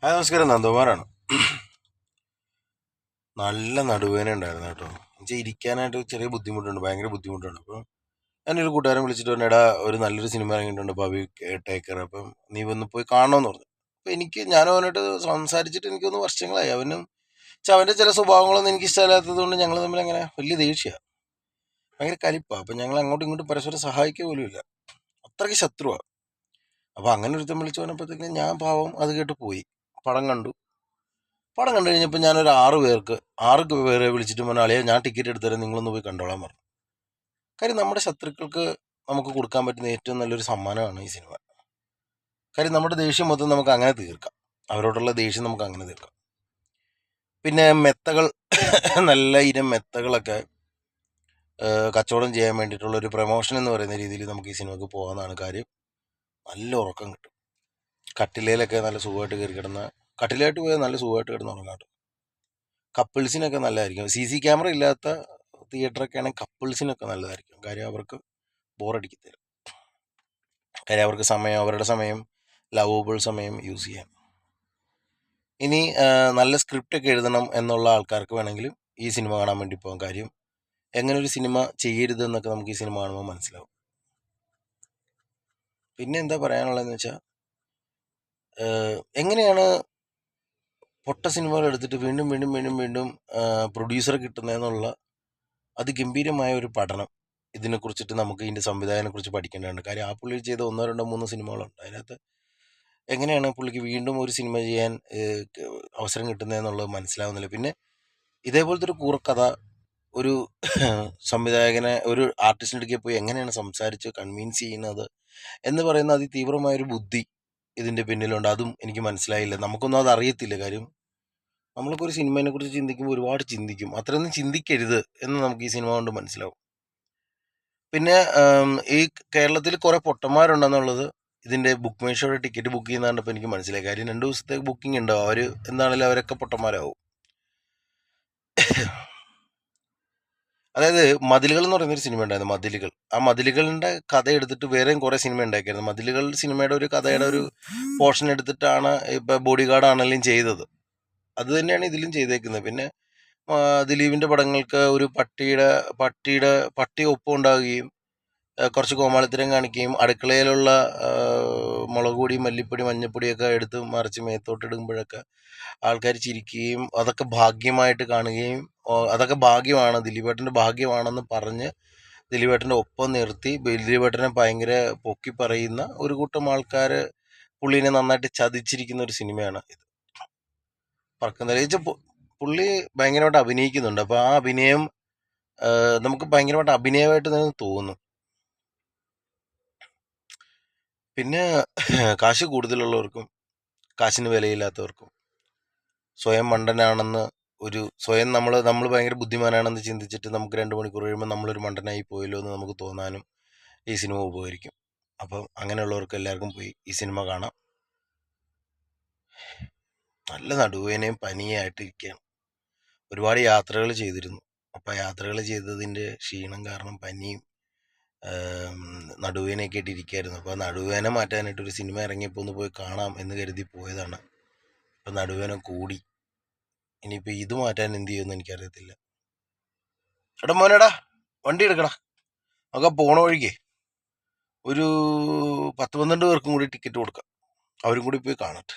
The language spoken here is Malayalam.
നമസ്കാരം, നന്ദകുമാറാണ്. നല്ല നടുവേദന ഉണ്ടായിരുന്നു കേട്ടോ. എന്നുവെച്ചാൽ ഇരിക്കാനായിട്ട് ചെറിയ ബുദ്ധിമുട്ടുണ്ട്, ഭയങ്കര ബുദ്ധിമുട്ടുണ്ട്. അപ്പം ഞാനൊരു കൂട്ടുകാരൻ വിളിച്ചിട്ട് പറഞ്ഞു, എടാ ഒരു നല്ലൊരു സിനിമ ഇറങ്ങിയിട്ടുണ്ട് പവി ടേക്കർ, അപ്പം നീ ഒന്ന് പോയി കാണണമെന്ന് പറഞ്ഞു. അപ്പം ഞാനും അവനായിട്ട് സംസാരിച്ചിട്ട് എനിക്കൊന്ന് വർഷങ്ങളായി. അവൻ്റെ ചില സ്വഭാവങ്ങളൊന്നും എനിക്ക് ഇഷ്ടമില്ലാത്തത് കൊണ്ട് ഞങ്ങൾ തമ്മിൽ അങ്ങനെ വലിയ ദേഷ്യമാണ്, ഭയങ്കര കലിപ്പാണ്. അപ്പം ഞങ്ങൾ അങ്ങോട്ടും ഇങ്ങോട്ടും പരസ്പരം സഹായിക്കുക പോലും ഇല്ല, അത്രയ്ക്ക് ശത്രുവാണ്. അപ്പോൾ അങ്ങനെ ഒരുത്തം വിളിച്ചു പറഞ്ഞപ്പോഴത്തേക്കും ഞാൻ പാവം അത് കേട്ട് പോയി. പടം കണ്ടു. പടം കണ്ടു കഴിഞ്ഞപ്പോൾ ഞാനൊരു 6 പേരെ വിളിച്ചിട്ട് പറഞ്ഞ ആളെയോ ഞാൻ ടിക്കറ്റ് എടുത്തരാം, നിങ്ങളൊന്ന് പോയി കണ്ടോളാൻ പറഞ്ഞു. കാര്യം നമ്മുടെ ശത്രുക്കൾക്ക് നമുക്ക് കൊടുക്കാൻ പറ്റുന്ന ഏറ്റവും നല്ലൊരു സമ്മാനമാണ് ഈ സിനിമ. കാര്യം നമ്മുടെ ദേഷ്യം മൊത്തം നമുക്ക് അങ്ങനെ തീർക്കാം, അവരോടുള്ള ദേഷ്യം നമുക്ക് അങ്ങനെ തീർക്കാം. പിന്നെ മെത്തകൾ നല്ല ഇനം മെത്തകളൊക്കെ കച്ചവടം ചെയ്യാൻ വേണ്ടിയിട്ടുള്ള ഒരു പ്രൊമോഷൻ എന്ന് പറയുന്ന രീതിയിൽ നമുക്ക് ഈ സിനിമക്ക് പോകാമെന്നാണ് കാര്യം. നല്ല ഉറക്കം കിട്ടും. കട്ടിലയിലൊക്കെ നല്ല സുഖമായിട്ട് കയറി കിടന്ന, കട്ടിലായിട്ട് പോയാൽ നല്ല സുഖമായിട്ട് കിടന്ന് ഉറങ്ങാട്ടോ. കപ്പിൾസിനൊക്കെ നല്ലതായിരിക്കും. CC ക്യാമറ ഇല്ലാത്ത തിയേറ്ററൊക്കെ ആണെങ്കിൽ കപ്പിൾസിനൊക്കെ നല്ലതായിരിക്കും. കാര്യം അവർക്ക് ബോറടിക്കത്തില്ല. കാര്യം അവർക്ക് അവരുടെ സമയം, ലവബിൾ സമയം യൂസ് ചെയ്യാം. ഇനി നല്ല സ്ക്രിപ്റ്റൊക്കെ എഴുതണം എന്നുള്ള ആൾക്കാർക്ക് വേണമെങ്കിലും ഈ സിനിമ കാണാൻ വേണ്ടി പോകാം. കാര്യം എങ്ങനെ ഒരു സിനിമ ചെയ്യരുത് എന്നൊക്കെ നമുക്ക് ഈ സിനിമ കാണുമ്പോൾ മനസ്സിലാവും. പിന്നെ എന്താ പറയാനുള്ളതെന്ന് വെച്ചാൽ, എങ്ങനെയാണ് പൊട്ട സിനിമകൾ എടുത്തിട്ട് വീണ്ടും വീണ്ടും വീണ്ടും വീണ്ടും പ്രൊഡ്യൂസറെ കിട്ടുന്നതെന്നുള്ള അതിഗംഭീരമായ ഒരു പഠനം ഇതിനെക്കുറിച്ചിട്ട് നമുക്ക് ഇതിൻ്റെ സംവിധായകനെ കുറിച്ച് പഠിക്കേണ്ടതുണ്ട്. കാര്യം ആ പുള്ളി ചെയ്ത 1, 2, 3 സിനിമകളുണ്ട്. അതിനകത്ത് എങ്ങനെയാണ് പുള്ളിക്ക് വീണ്ടും ഒരു സിനിമ ചെയ്യാൻ അവസരം കിട്ടുന്നതെന്നുള്ളത് മനസ്സിലാവുന്നില്ല. പിന്നെ ഇതേപോലത്തെ ഒരു കൂറക്കഥ ഒരു സംവിധായകനെ, ഒരു ആർട്ടിസ്റ്റിൻ്റെ അടുക്കൽ പോയി എങ്ങനെയാണ് സംസാരിച്ച് കൺവിൻസ് ചെയ്യുന്നത് എന്ന് പറയുന്ന അതിതീവ്രമായൊരു ബുദ്ധി ഇതിൻ്റെ പിന്നിലുണ്ട്. അതും എനിക്ക് മനസ്സിലായില്ല. നമുക്കൊന്നും അത് അറിയത്തില്ല. കാര്യം നമ്മൾക്ക് ഒരു സിനിമയെ കുറിച്ച് ചിന്തിക്കുമ്പോൾ ഒരുപാട് ചിന്തിക്കും. അത്രയൊന്നും ചിന്തിക്കരുത് എന്ന് നമുക്ക് ഈ സിനിമ കൊണ്ട് മനസ്സിലാവും. പിന്നെ ഈ കേരളത്തിൽ കുറേ പൊട്ടന്മാരുണ്ടെന്നുള്ളത് ഇതിൻ്റെ ബുക്ക് മൈ ഷോയുടെ ടിക്കറ്റ് ബുക്ക് ചെയ്യുന്നതാണ്ടപ്പോൾ എനിക്ക് മനസ്സിലായി. കാര്യം 2 ദിവസത്തെ ബുക്കിംഗ് ഉണ്ടാവും. അവർ എന്താണെങ്കിലും അവരൊക്കെ പൊട്ടന്മാരാവും. അതായത് മതിലുകൾ എന്ന് പറയുന്നൊരു സിനിമ ഉണ്ടായിരുന്നു, മതിലുകൾ. ആ മതിലുകളുടെ കഥ എടുത്തിട്ട് വേറെയും കുറേ സിനിമ ഉണ്ടാക്കിയായിരുന്നു. മതിലുകൾ സിനിമയുടെ ഒരു കഥയുടെ ഒരു പോർഷൻ എടുത്തിട്ടാണ് ഇപ്പോൾ ബോഡി ഗാർഡ് ആണെങ്കിലും ചെയ്തത്. അത് തന്നെയാണ് ഇതിലും ചെയ്തേക്കുന്നത്. പിന്നെ ദിലീപിൻ്റെ പടങ്ങൾക്ക് ഒരു പട്ടി ഒപ്പം ഉണ്ടാവുകയും കുറച്ച് കോമാളിത്തരം കാണിക്കുകയും അടുക്കളയിലുള്ള മുളക് പൊടി, മല്ലിപ്പൊടി, മഞ്ഞൾപ്പൊടിയൊക്കെ എടുത്ത് മറിച്ച് മേത്തോട്ടിടുമ്പോഴൊക്കെ ആൾക്കാർ ചിരിക്കുകയും അതൊക്കെ ഭാഗ്യമായിട്ട് കാണുകയും അതൊക്കെ ഭാഗ്യമാണ്, ദിലീപേട്ടൻ്റെ ഭാഗ്യമാണെന്ന് പറഞ്ഞ് ദിലീപേട്ടൻ്റെ ഒപ്പം നിർത്തി ദിലീപേട്ടനെ ഭയങ്കര പൊക്കി പറയുന്ന ഒരു കൂട്ടം ആൾക്കാർ പുള്ളീനെ നന്നായിട്ട് ചതിച്ചിരിക്കുന്ന ഒരു സിനിമയാണ് ഇത്. പറക്കുന്ന പുള്ളി ഭയങ്കരമായിട്ട് അഭിനയിക്കുന്നുണ്ട്. അപ്പോൾ ആ അഭിനയം നമുക്ക് ഭയങ്കരമായിട്ട് അഭിനയമായിട്ട് തന്നെ തോന്നും. പിന്നെ കാശ് കൂടുതലുള്ളവർക്കും കാശിന് വിലയില്ലാത്തവർക്കും സ്വയം മണ്ടനാണെന്ന് സ്വയം നമ്മൾ ഭയങ്കര ബുദ്ധിമാനാണെന്ന് ചിന്തിച്ചിട്ട് നമുക്ക് 2 മണിക്കൂർ കഴിയുമ്പോൾ നമ്മളൊരു മണ്ടനായി പോയല്ലോ എന്ന് നമുക്ക് തോന്നാനും ഈ സിനിമ ഉപകരിക്കും. അപ്പം അങ്ങനെയുള്ളവർക്ക് എല്ലാവർക്കും പോയി ഈ സിനിമ കാണാം. നല്ല നടുവേദനയും പനിയായിട്ട് ഇരിക്കുകയാണ്. ഒരുപാട് യാത്രകൾ ചെയ്തിരുന്നു. അപ്പോൾ യാത്രകൾ ചെയ്തതിൻ്റെ ക്ഷീണം കാരണം പനിയും നടുവേദനയൊക്കെ ആയിട്ട് ഇരിക്കുകയായിരുന്നു. അപ്പോൾ നടുവേദന മാറ്റാനായിട്ട് ഒരു സിനിമ ഇറങ്ങിയപ്പോൾ ഒന്ന് പോയി കാണാം എന്ന് കരുതി പോയതാണ്. അപ്പോൾ നടുവേദന കൂടി. ഇനിയിപ്പോൾ ഇത് മാറ്റാൻ എന്ത് ചെയ്യുമെന്ന് എനിക്കറിയത്തില്ല. എടാ മോനെടാ, വണ്ടി എടുക്കടാ, നമുക്ക് പോണ വഴിക്ക് ഒരു 10-12 പേർക്കും കൂടി ടിക്കറ്റ് കൊടുക്കാം, അവരും കൂടി പോയി കാണട്ടെ.